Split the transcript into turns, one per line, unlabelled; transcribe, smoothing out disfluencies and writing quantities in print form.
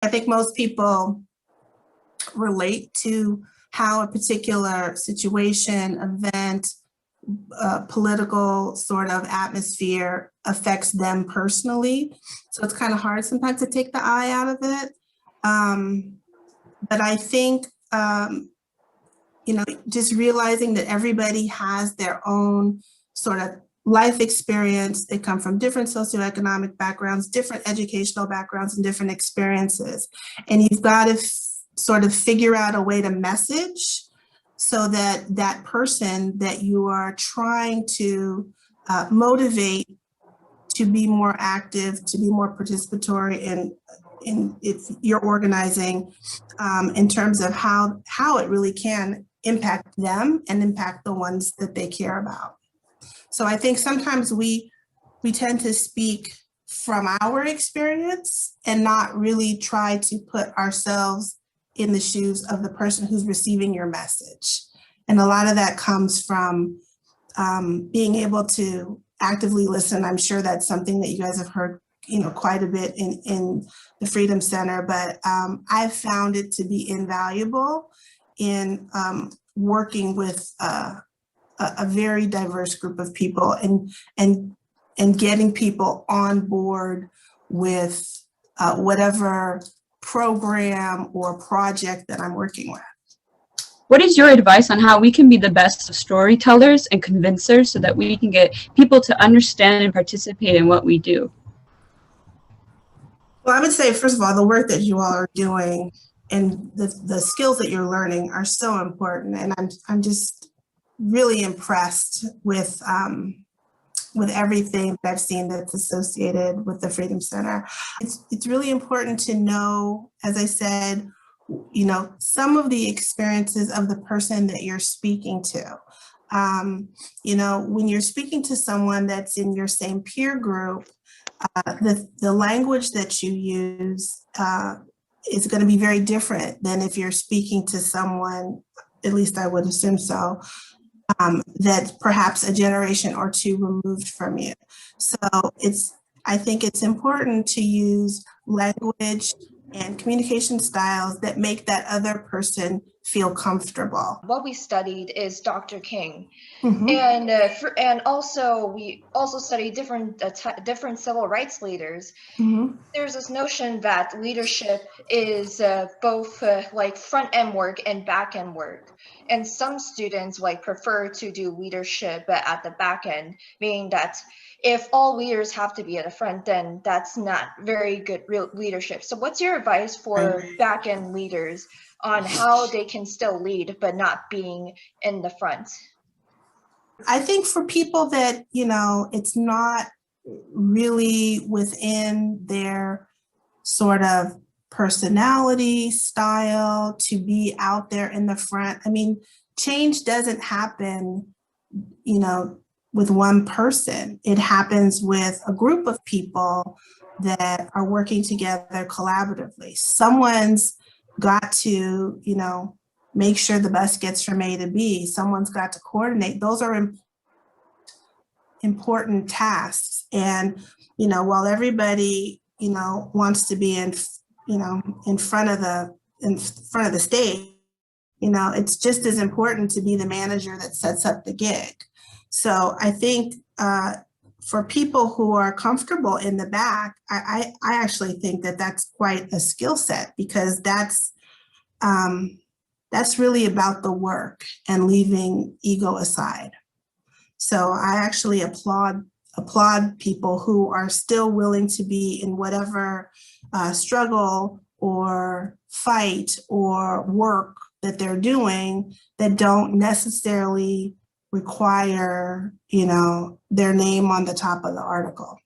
think most people relate to how a particular situation, event, political sort of atmosphere affects them personally. So it's kind of hard sometimes to take the I out of it. But I think, just realizing that everybody has their own sort of life experience. They come from different socioeconomic backgrounds, different educational backgrounds, and different experiences. And you've got to sort of figure out a way to message so that that person that you are trying to motivate to be more active, to be more participatory in if you're organizing, in terms of how it really can impact them and impact the ones that they care about. So I think sometimes we tend to speak from our experience and not really try to put ourselves in the shoes of the person who's receiving your message. And a lot of that comes from being able to actively listen. I'm sure that's something that you guys have heard, quite a bit in the Freedom Center, but I've found it to be invaluable in working with a very diverse group of people and getting people on board with whatever program or project that I'm working with.
What is your advice on how we can be the best storytellers and convincers so that we can get people to understand and participate in what we do?
Well, I would say, first of all, the work that you all are doing and the skills that you're learning are so important. And I'm just really impressed with everything that I've seen that's associated with the Freedom Center. It's really important to know, as I said, some of the experiences of the person that you're speaking to. When you're speaking to someone that's in your same peer group, the language that you use is going to be very different than if you're speaking to someone, at least I would assume so, that's perhaps a generation or two removed from you. So I think it's important to use language and communication styles that make that other person feel comfortable.
What we studied is Dr. King,
Mm-hmm.
and also we also studied different civil rights leaders.
Mm-hmm.
There's this notion that leadership is both like front end work and back end work, and some students prefer to do leadership at the back end, meaning that if all leaders have to be at the front, then that's not very good real leadership. So what's your advice for back end leaders on how they can still lead but not being in the front?
I think for people that, it's not really within their sort of personality style to be out there in the front. I mean, change doesn't happen, with one person. It happens with a group of people that are working together collaboratively. Someone's got to, make sure the bus gets from A to B. Someone's got to coordinate. Those are important tasks. And, while everybody, wants to be in front of the stage, it's just as important to be the manager that sets up the gig. So I think for people who are comfortable in the back, I actually think that that's quite a skill set, because that's really about the work and leaving ego aside. So I actually applaud people who are still willing to be in whatever struggle or fight or work that they're doing that don't necessarily require, their name on the top of the article.